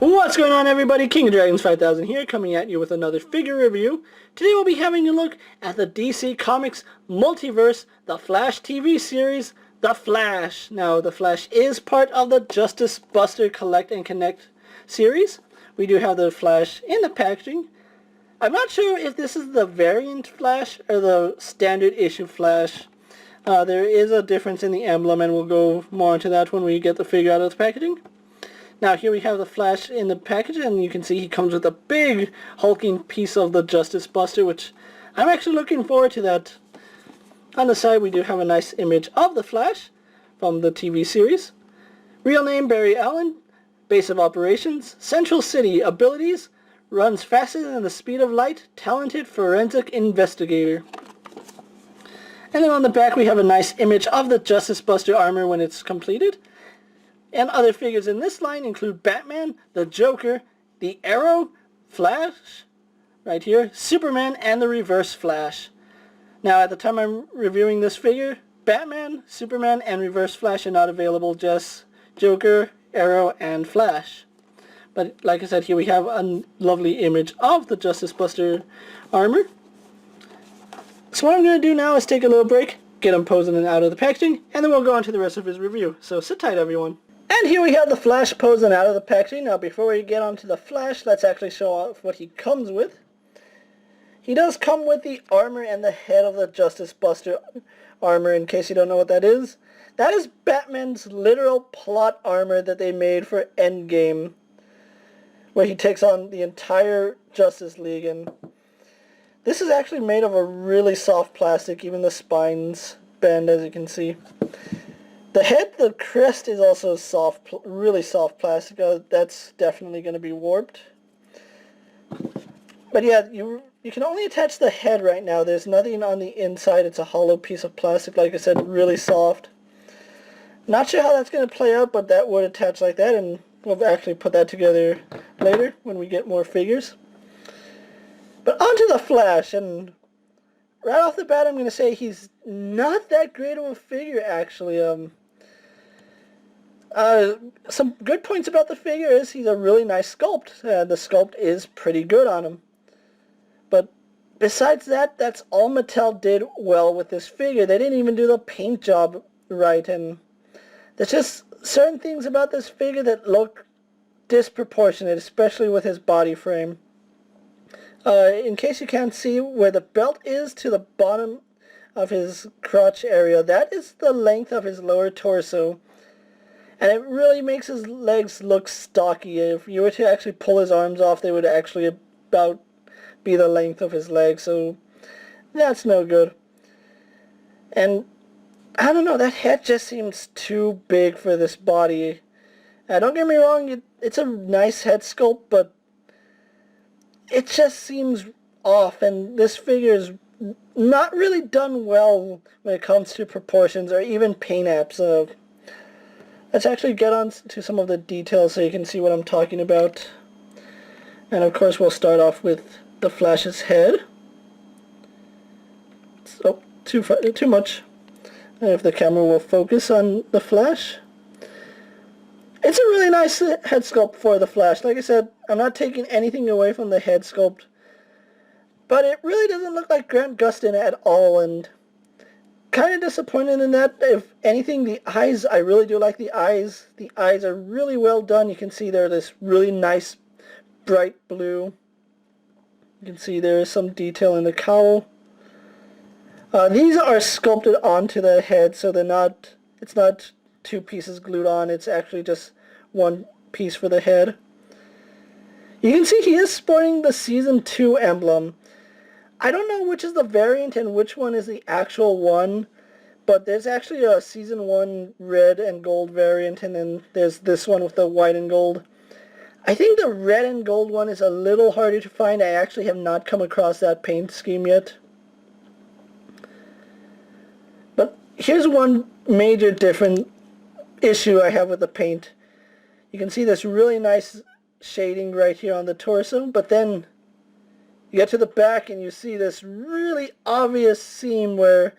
What's going on, everybody? King of Dragons 5000 here, coming at you with another figure review. Today we'll be having a look at the DC Comics Multiverse, the Flash TV series, The Flash. Now, The Flash is part of the Justice Buster Collect and Connect series. We do have the Flash in the packaging. I'm not sure if this is the variant Flash or the standard issue Flash. There is a difference in the emblem, and we'll go more into that when we get the figure out of the packaging. Now here we have the Flash in the package, and you can see he comes with a big hulking piece of the Justice Buster, which I'm actually looking forward to that. On the side we do have a nice image of the Flash from the TV series. Real name Barry Allen, base of operations, Central City, abilities, runs faster than the speed of light, talented forensic investigator. And then on the back we have a nice image of the Justice Buster armor when it's completed. And other figures in this line include Batman, the Joker, the Arrow, Flash, right here, Superman, and the Reverse Flash. Now at the time I'm reviewing this figure, Batman, Superman, and Reverse Flash are not available, just Joker, Arrow, and Flash. But like I said, here we have a lovely image of the Justice Buster armor. So what I'm going to do now is take a little break, get him posing and out of the packaging, and then we'll go on to the rest of his review. So sit tight, everyone. And here we have the Flash posing out of the packaging. Now before we get on to the Flash, let's actually show off what he comes with. He does come with the armor and the head of the Justice Buster armor, in case you don't know what that is. That is Batman's literal plot armor that they made for Endgame, where he takes on the entire Justice League. And this is actually made of a really soft plastic, even the spines bend, as you can see. The head, the crest, is also soft, really soft plastic. That's definitely going to be warped. But yeah, you can only attach the head right now. There's nothing on the inside. It's a hollow piece of plastic, like I said, really soft. Not sure how that's going to play out, but that would attach like that, and we'll actually put that together later when we get more figures. But onto the Flash, and right off the bat I'm going to say he's not that great of a figure, actually. Some good points about the figure is he's a really nice sculpt. The sculpt is pretty good on him. But besides that, that's all Mattel did well with this figure. They didn't even do the paint job right, and there's just certain things about this figure that look disproportionate, especially with his body frame. In case you can't see, where the belt is to the bottom of his crotch area, that is the length of his lower torso. And it really makes his legs look stocky. If you were to actually pull his arms off, they would actually about be the length of his legs. So that's no good. And I don't know, that head just seems too big for this body. Don't get me wrong, it's a nice head sculpt, but it just seems off. And this figure is not really done well when it comes to proportions or even paint apps. Let's actually get on to some of the details so you can see what I'm talking about. And of course we'll start off with the Flash's head. Oh, too much. If the camera will focus on the Flash. It's a really nice head sculpt for the Flash. Like I said, I'm not taking anything away from the head sculpt. But it really doesn't look like Grant Gustin at all, and kind of disappointed in that. If anything, the eyes, I really do like the eyes. The eyes are really well done. You can see they're this really nice bright blue. You can see there is some detail in the cowl. These are sculpted onto the head, so it's not two pieces glued on. It's actually just one piece for the head. You can see he is sporting the Season 2 emblem. I don't know which is the variant and which one is the actual one, but there's actually a Season 1 red and gold variant, and then there's this one with the white and gold. I think the red and gold one is a little harder to find. I actually have not come across that paint scheme yet. But here's one major different issue I have with the paint. You can see this really nice shading right here on the torso, but then you get to the back and you see this really obvious seam where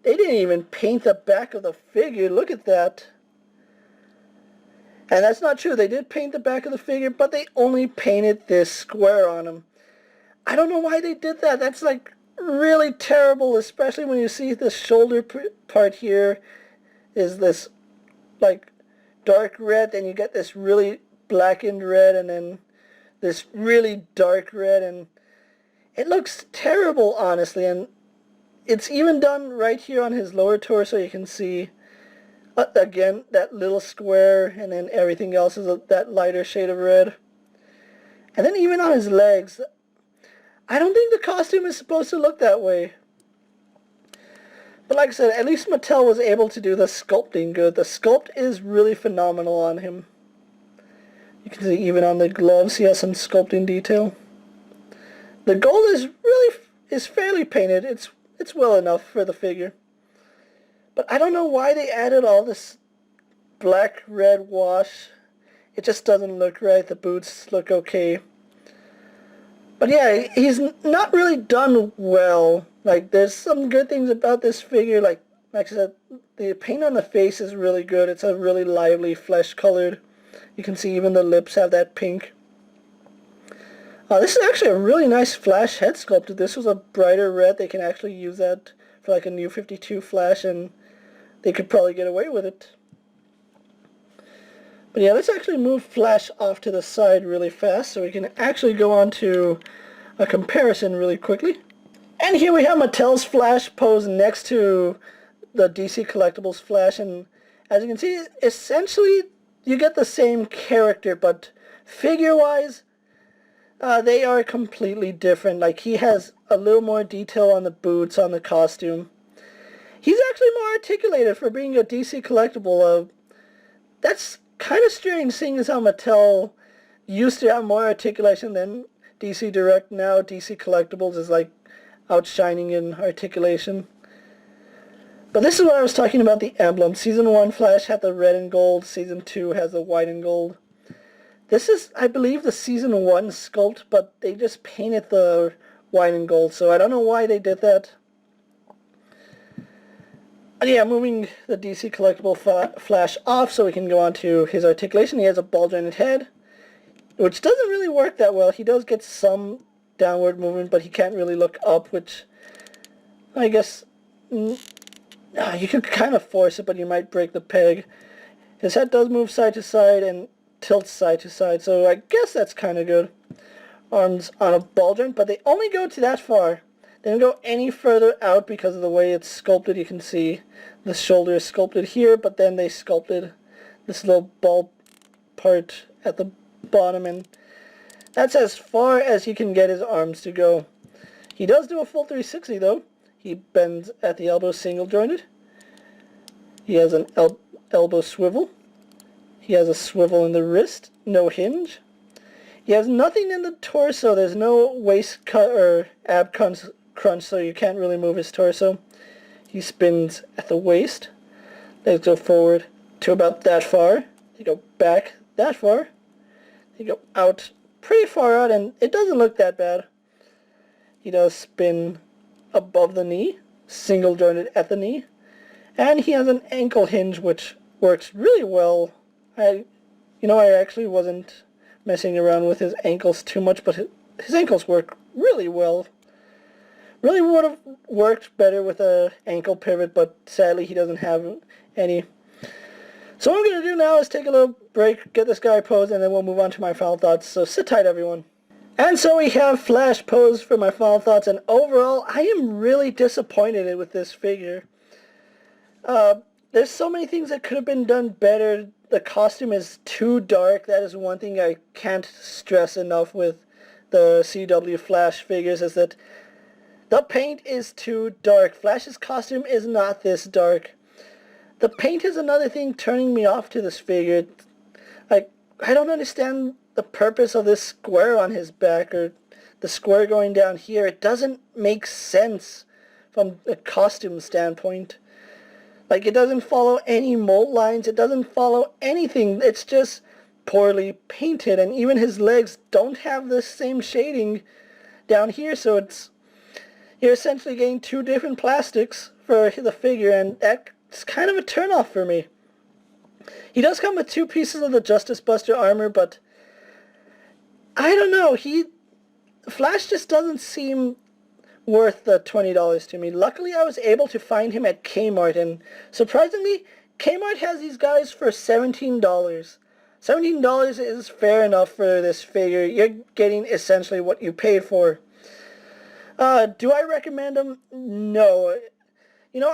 they didn't even paint the back of the figure. Look at that. And that's not true. They did paint the back of the figure, but they only painted this square on him. I don't know why they did that. That's like really terrible, especially when you see the shoulder part here is this like dark red, and you get this really blackened red, and then this really dark red, and it looks terrible, honestly. And it's even done right here on his lower torso. You can see again that little square, and then everything else is that lighter shade of red. And then even on his legs, I don't think the costume is supposed to look that way. But like I said, at least Mattel was able to do the sculpting good. The sculpt is really phenomenal on him. You can see even on the gloves he has some sculpting detail. The gold is fairly painted. It's well enough for the figure. But I don't know why they added all this black-red wash. It just doesn't look right. The boots look okay. But yeah, he's not really done well. Like, there's some good things about this figure. Like I said, the paint on the face is really good. It's a really lively flesh-colored. You can see even the lips have that pink. This is actually a really nice Flash head sculpt. If this was a brighter red, they can actually use that for like a new 52 Flash, and they could probably get away with it. But yeah, let's actually move Flash off to the side really fast so we can actually go on to a comparison really quickly. And here we have Mattel's Flash posed next to the DC Collectibles Flash, and as you can see, essentially you get the same character, but figure-wise, they are completely different. Like, he has a little more detail on the boots, on the costume. He's actually more articulated for being a DC collectible. That's kind of strange, seeing as how Mattel used to have more articulation than DC Direct. Now DC Collectibles is like outshining in articulation. But this is what I was talking about, the emblem. Season 1 Flash had the red and gold. Season 2 has the white and gold. This is, I believe, the Season 1 sculpt, but they just painted the white and gold, so I don't know why they did that. And yeah, moving the DC Collectible Flash off so we can go on to his articulation. He has a ball-jointed head, which doesn't really work that well. He does get some downward movement, but he can't really look up, which I guess you could kind of force it, but you might break the peg. His head does move side to side and tilts side to side, so I guess that's kind of good. Arms on a ball joint, but they only go to that far. They don't go any further out because of the way it's sculpted. You can see the shoulder is sculpted here, but then they sculpted this little ball part at the bottom, and that's as far as he can get his arms to go. He does do a full 360 though. He bends at the elbow single jointed. He has an elbow swivel. He has a swivel in the wrist, no hinge. He has nothing in the torso. There's no waist cut or ab crunch, so you can't really move his torso. He spins at the waist. Legs go forward to about that far. They go back that far. They go out pretty far out, and it doesn't look that bad. He does spin above the knee, single jointed at the knee, and he has an ankle hinge which works really well. I actually wasn't messing around with his ankles too much, but his ankles work really well. Really would have worked better with a ankle pivot, but sadly he doesn't have any. So what I'm going to do now is take a little break, get this guy posed, and then we'll move on to my final thoughts. So sit tight, everyone. And so we have Flash posed for my final thoughts, and overall, I am really disappointed with this figure. There's so many things that could have been done better. The costume is too dark. That is one thing I can't stress enough with the CW Flash figures, is that the paint is too dark. Flash's costume is not this dark. The paint is another thing turning me off to this figure. Like, I don't understand the purpose of this square on his back, or the square going down here. It doesn't make sense from a costume standpoint. Like, it doesn't follow any mold lines. It doesn't follow anything. It's just poorly painted. And even his legs don't have the same shading down here. So you're essentially getting two different plastics for the figure. And that's kind of a turnoff for me. He does come with 2 pieces of the Justice Buster armor, but I don't know. Flash just doesn't seem worth the $20 to me. Luckily, I was able to find him at Kmart, and surprisingly, Kmart has these guys for $17. $17 is fair enough for this figure. You're getting essentially what you paid for. Do I recommend them? No. You know,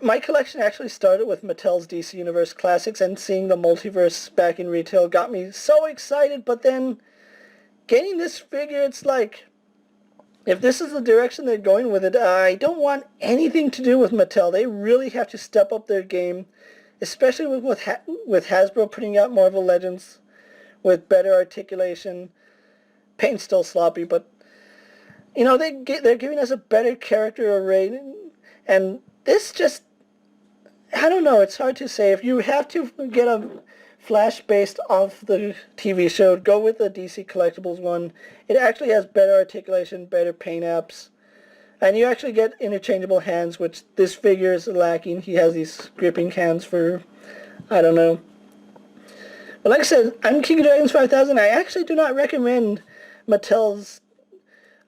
my collection actually started with Mattel's DC Universe Classics, and seeing the Multiverse back in retail got me so excited, but then getting this figure, it's like, if this is the direction they're going with it, I don't want anything to do with Mattel. They really have to step up their game, especially with Hasbro putting out Marvel Legends with better articulation. Paint's still sloppy, but you know, they're giving us a better character array, and this just, I don't know, it's hard to say. If you have to get a Flash based off the TV show, go with the DC Collectibles one. It actually has better articulation, better paint apps, and you actually get interchangeable hands, which this figure is lacking. He has these gripping hands for, I don't know. But like I said, I'm King of Dragons 5000. I actually do not recommend Mattel's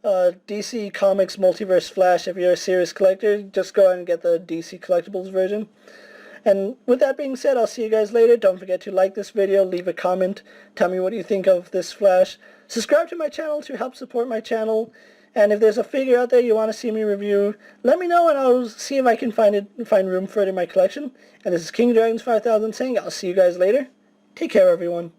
DC Comics Multiverse Flash. If you're a serious collector, just go ahead and get the DC Collectibles version. And with that being said, I'll see you guys later. Don't forget to like this video, leave a comment, tell me what you think of this Flash. Subscribe to my channel to help support my channel. And if there's a figure out there you want to see me review, let me know and I'll see if I can find room for it in my collection. And this is King Dragons 5000 saying I'll see you guys later. Take care, everyone.